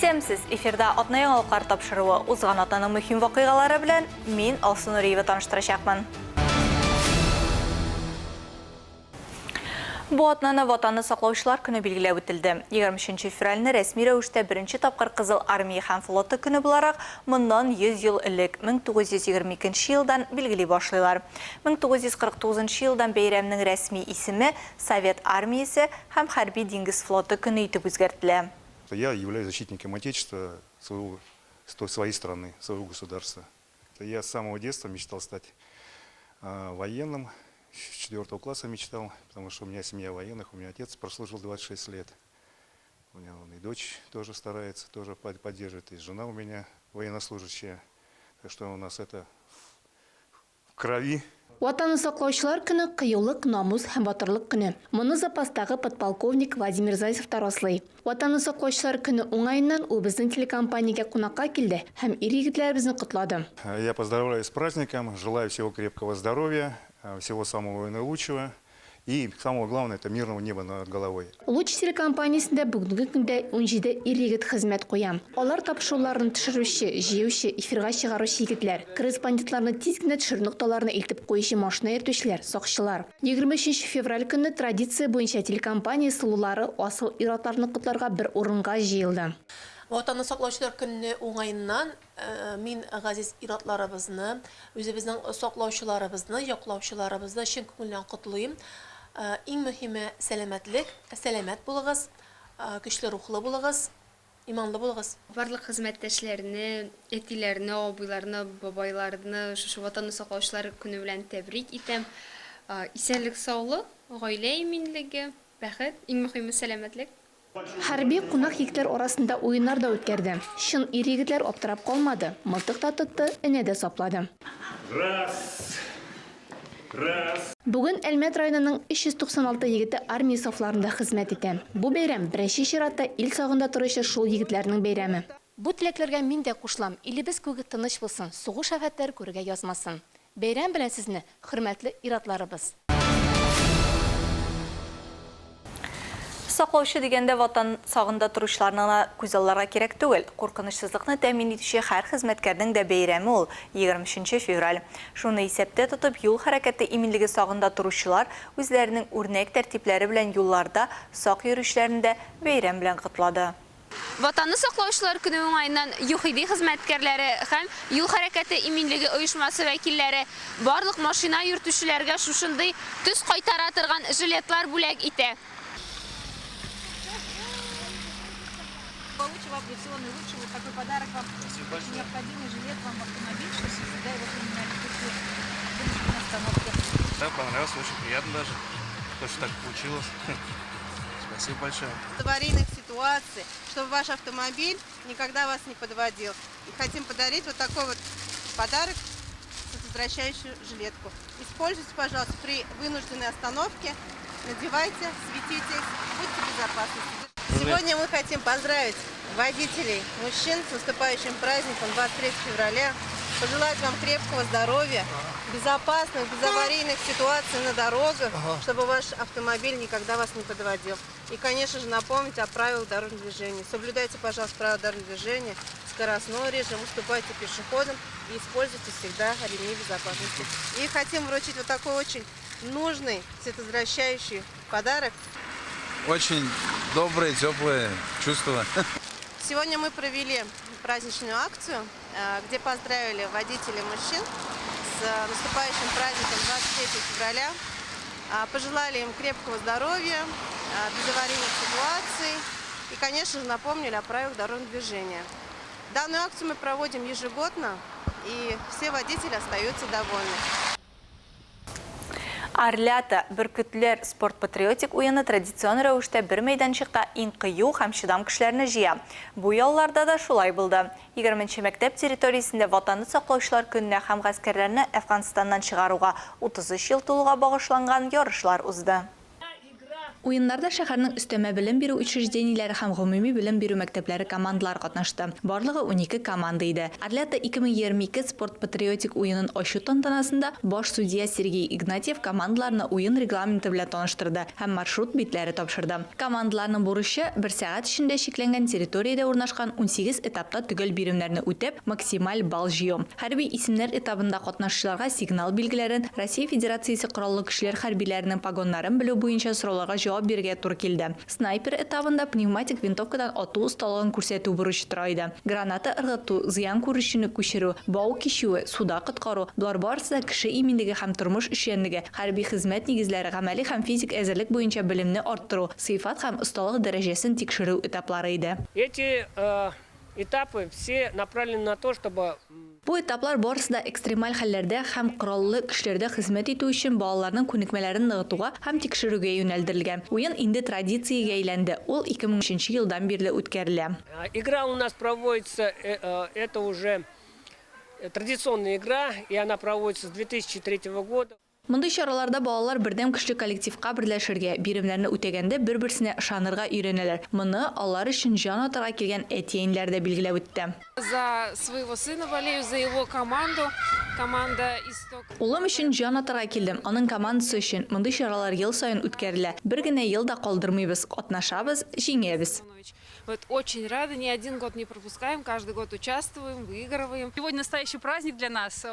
Исемсіз эфирда атна яңалыклар тапшыруы узган атнаның мөһим вакыйгалары белән мин Алсу Нуриева таныштырачакмын. Бу атнаны ватанны саклаучылар көне билгеләп үтелде. 23 февральне рәсми рәвештә беренче тапкыр Кызыл армия һәм флоты көне буларак моннан 100 ел элек 1922 елдан билгели башлыйлар. 1949 елдан бәйрәмнең рәсми исеме Совет армиясе һәм хәрби диңгез флоты көне итеп үзгәртелә. Я являюсь защитником Отечества, своей страны, своего государства. Я с самого детства мечтал стать военным. С 4 класса мечтал, потому что у меня семья военных, у меня отец прослужил 26 лет. У меня и дочь тоже старается, тоже поддерживает, и жена у меня военнослужащая. Так что у нас это в крови. Ватанны саклаучылар көне кыюлык, намус һәм батырлык көне. Моны запастагы подполковник Владимир Зайцев тараслый. Ватанны саклаучылар көне уңайыннан ул безнең телекомпаниягә кунакка килде һәм ир-егетләребезне котлады. Я поздравляю с праздником, желаю всего крепкого здоровья, всего самого наилучшего. И самое главное, это мирного неба над головой. Луч телекомпаниясендә бүгенге көндә 17 ир-егет хезмәт куя. Алар тапшыруларны төшерүче, җыючы, эфирга чыгаручы егетләр, корреспондентларны тиз генә төшерү нукталарына илтеп куючы машина йөртүчеләр, сакчылар. 23 февраль көнне традиция буенча телекомпания сулулары асыл ир-атларны котларга бер урынга җыелды. Ватанны саклаучылар көнне уңайыннан мин газиз ир-атларыбызны, үзебезнең саклаучыларыбызны, яклаучыларыбызны чын күңелдән котлыйм. Иң мөһиме сәламәтлек, сәламәт булыгыз, көчле рухлы булыгыз, иманлы булыгыз. Барлык хезмәттәшләрне, әтиләрне, абыйларны, бабайларны шушы ватанны саклаучылар көне белән тәбрик итәм. Исәнлек, саулык, гаилә иминлеге, бәхет, иң мөһиме сәламәтлек. Хәрби кунак егетләр арасында уеннар да үткәрде. Шын ир-егетләр аптырап калмады. Мылтык та тотты, энә дә саплады. Бүген Әлмәт районының 396 егете армия сафларында хезмәт итә. Бу бәйрәм беренче чиратта ил сагында торучы шул егетләрнең бәйрәме. Бу теләкләргә мин дә кушылам. Илебез күге тыныч булсын, сугыш афәтләре күргә язмасын. Бәйрәм белән сезне, хөрмәтле ир-атларыбыз. Саклаучы дигәндә ватан сагында торучыларына күз алларга кирәк түгел. Куркынычсызлыкны тәэмин итүче һәр хезмәткәрнең дә бәйрәме ул 23 февраль. Шуны исәптә тотып, юл хәрәкәте иминлеге сагында торучылар үзләренең үрнәк тәртипләре белән юлларда сак йөрүшләрендә бәйрәм белән котлады. Ватанны саклаучылар көне уңайыннан ЮХИДИ хезмәткәрләре һәм юл хәрәкәте иминлеге оешмасы вәкилләре барлык машина йөртүчеләргә шушындый төс кайтара торган жилетлар бүләк итә. Получу вам всего наилучшего. Вот такой подарок вам. Необходимый жилет вам в автомобиль, что всегда его применяли на остановке. Да, понравилось, очень приятно даже, что так получилось. Спасибо большое. Аварийных ситуаций, чтобы ваш автомобиль никогда вас не подводил. И хотим подарить вот такой вот подарок, возвращающую жилетку. Используйте, пожалуйста, при вынужденной остановке. Надевайте, светитесь, будьте в безопасности. Сегодня мы хотим поздравить водителей, мужчин с наступающим праздником 23 февраля. Пожелать вам крепкого здоровья, безопасных, безаварийных ситуаций на дорогах, чтобы ваш автомобиль никогда вас не подводил. И, конечно же, напомнить о правилах дорожного движения. Соблюдайте, пожалуйста, правила дорожного движения, скоростной режим, уступайте пешеходам и используйте всегда ремни безопасности. И хотим вручить вот такой очень нужный, световозвращающий подарок. Очень добрые, теплые чувства. Сегодня мы провели праздничную акцию, где поздравили водителей мужчин с наступающим праздником 23 февраля. Пожелали им крепкого здоровья, безаварийных ситуаций и, конечно же, напомнили о правилах дорожного движения. Данную акцию мы проводим ежегодно, и все водители остаются довольны. Арлята Бүркетләр спорт-патриотик уены традицион рәвештә бер мәйданчыкта иң кыю һәм чыдам кешеләрне җыя. Бу ялларда да шулай булды. 20 мәктәп территориясендә ватанны саклаучылар көненә һәм гаскәрләрне Әфганстаннан чыгаруга 33 ел тулуга багышланган ярышлар узды. Уеннарда шәһәрнең өстәмә белем бирү учреждениеләре һәм гомуми белем бирү мәктәпләре командалары катнашты. Барлыгы 12 команда иде. Атлета 2022 спорт-патриотик уенын ачу тантанасында баш судья Сергей Игнатьев командаларны уен регламенты белән таныштырды һәм маршрут битләре тапшырды. Командаларның бурычы 1 сәгать эчендә шикләнгән территориядә урнашкан 18 этапта төгәл биремнәрне үтеп, максималь балл җыю. Хәрби исемнәр этабында катнашучыларга сигнал билгеләрен, Россия Федерациясе кораллы көчләр хәрбиләренең погоннарын белү буенча сорауларга җавап бирергә туры килде. Снайпер этабында пневматик винтовкадан ату осталыгын күрсәтү бурычы тора иде. Граната ыргыту, зыян күрешүне күчерү, бау кишүе, суда коткару, булар барысы да кеше иминлеге һәм тормыш эшчәнлеге, хәрби хезмәт нигезләре, гамәли һәм физик әзерлек буенча белемне арттыру, сыйфат һәм осталык дәрәҗәсен тикшерү этаплары иде. Эти этапы все направлены на то, чтобы... Бу этаплар барысы да экстремаль хәлләрдә һәм кораллы көчләрдә хезмәт итү өчен балаларның күнекмәләрен ныгытуга һәм тикшерүгә юнәлдерелгән. Уен инде традициягә әйләнде. Ул 2003 елдан бирле үткәрелә. Игра у нас проводится, это уже традиционная игра, и она проводится с 2003 года. Мондый чараларда балалар бердәм көчле коллективка берләшергә, биремнәрне үтәгәндә бер-берсенә ышанырга өйрәнәләр. Моны алар өчен җан атырга килгән әтиәннәр дә билгеләп үтте. За своего сына болею, за его команду. Команда «Исток». Улым өчен җан атырга килдем. Аның командасы өчен мондый чаралар ел саен үткәрелә. Бер генә елда калдырмыйбыз, катнашабыз, җиңәбез. Вот очень рады, ни один год не пропускаем, каждый год участвуем, выигрываем. Сегодня настоящий праздник для нас.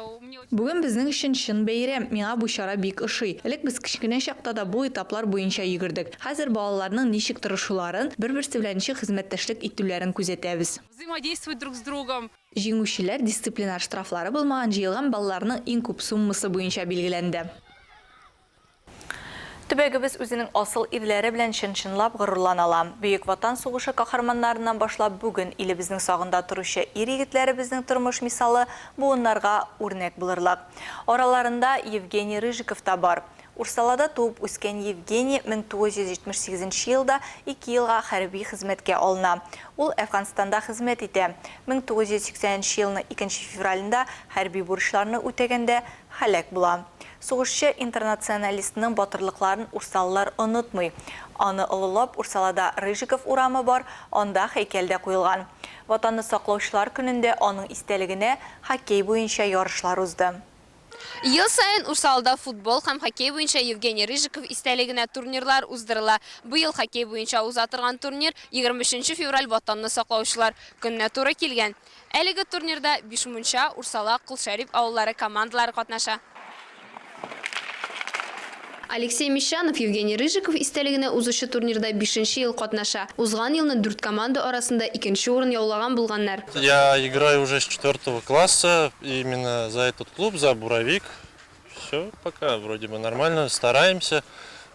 Бүген безнең өчен чын бәйрәм. Миңа бу чара бик ошый. Элек без кичкенә чакта да бу этаплар буенча йөгердек. Хәзер балаларның ничек тырышуларын, бер-берсе белән ничек хезмәттәшлек итүләрен күзәтәбез. Взаимодействовать друг с другом. Җиңүчеләр дисциплинар штрафлары булмаган җыелган балаларның иң күп суммасы буенча билгеләнде. Төбәгебез үзенең асыл ирләре белән чын-чынлап горурлана. Бөек Ватан сугышы каһарманнарыннан башлап бүген илебезнең сагында торучы ир-егетләребезнең тормыш мисалы буыннарга үрнәк булырлык. Араларында Евгений Рыжиков та бар. Урсалада туып үскән Евгений 1978 елда 2 елга хәрби хезмәткә алына. Ул Әфганстанда хезмәт итә. 1980 елның 2 февралендә хәрби бурычларны үтәгәндә һәлак була. Сугышчы интернационалистның батырлыкларын урсаллар онытмый. Аны олылап Урсалада Рыжиков урамы бар, анда һәйкәлдә куелган. Ватанны саклаучылар көнендә аның истәлегенә хоккей буенча ярышлар узды. Ел сайын Урсалда футбол һәм хоккей буенча Евгений Рыжиков истәлегенә турнирлар уздырыла. Бу ел хоккей буенча узатырган турнир 23 февраль ватанны саклаучылар көненә туры килгән. Әлеге турнирда 5 мунча Урсала, Кулшәриф авыллары командалары катнаша. Алексей Мещанов Евгений Рыжиков истәлегенә узучы турнирда 5 ел катнаша. Узган елны 4 команда арасында 2 урын яулаган булганнар. Я играю уже с 4 класса именно за этот клуб, за Буровик. Все пока вроде бы нормально, стараемся.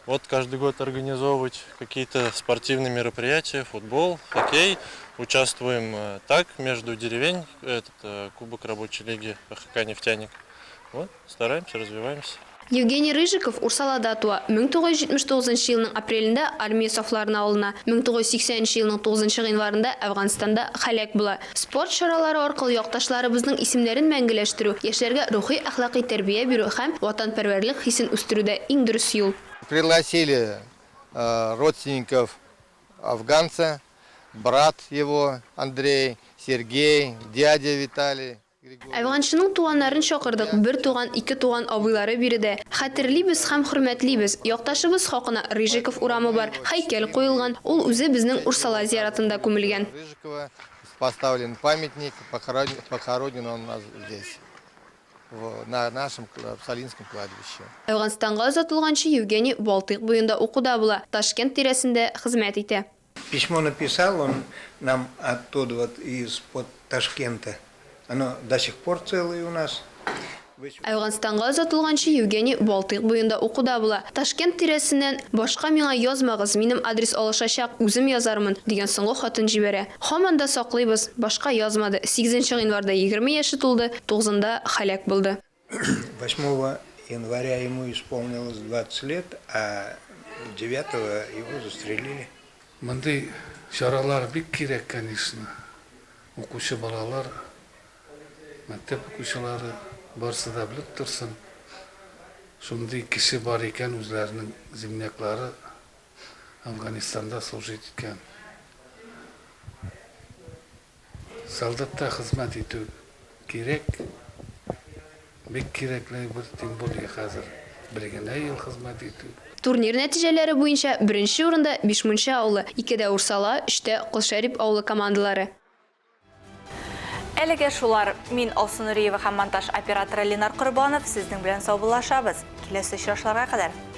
Вот каждый год организовывать какие-то спортивные мероприятия, футбол, хоккей. Участвуем так между деревень, этот Кубок рабочей лиги ПХК «Нефтяник». Вот, стараемся, развиваемся. Евгений Рыжиков Урсалада туа. 1979 елның апрелендә армия сафларына алына. 1980 елның 9 январында Әфганстанда һәлак була. Спорт чаралары аркылы якташларыбызның исемнәрен мәңгеләштерү, яшьләргә рухи әхлакый тәрбия бирү һәм ватанпәрвәрлек хисен үстерүдә иң дөрес юл. Пригласили родственников афганца, брат его Андрей, Сергей, дядя Виталий. Әфганчының туганнарын чакырдык. Бер туган, 2 туган абыйлары биредә. Хәтерлибез һәм хөрмәтлибез. Якташыбыз хакына Рыжиков урамы бар. Һәйкәл куелган. Ул үзе безнең Урсала зиратында күмелгән. Рыжикова поставлен памятник, похоронен он у нас здесь, на нашем Салинском кладбище. Әфганстанга озатылганчы Евгений Балтык буенда укуда була. Ташкент тирәсендә хезмәт итә. Письмо написал он нам оттуда вот из-под Ташкента. Оно до сих пор целое у нас. Әфганстанга озатылганчы Евгений Балтык буенда укуда була. Ташкент тирәсеннән башка миңа язмагыз, минем адрес алышачак, үзем язармын дигән соңгы хатын җибәрә. Һаман да саклыйбыз, башка язмады. 8 январда 20 яше тулды, 9-нда һәлак булды. 8 января ему исполнилось 20 лет, а 9-го его застрелили. Мындай чаралар бик кирәк, конечно. Укучы балалар, мәктәп укучылары барсы да біліп тұрсын. Шундай кеше бар екен, үзләренең земляклары Афганистанда служить еткән. Солдатта хезмәт итү кирәк. Бик кирәкле бер, тем более хәзер. Бер генә ел хезмәт итү. Турнир нәтиҗәләре буенча беренче урында Бишмунча авылы, 2дә Урсала, 3тә Кылшәрип авылы командалары. Әлегә шулар. Мин Алсу Нуриева һәм монтаж операторы Ленар Корбанов сезнең белән саубуллашабыз. Киләсе очрашларга кадәр.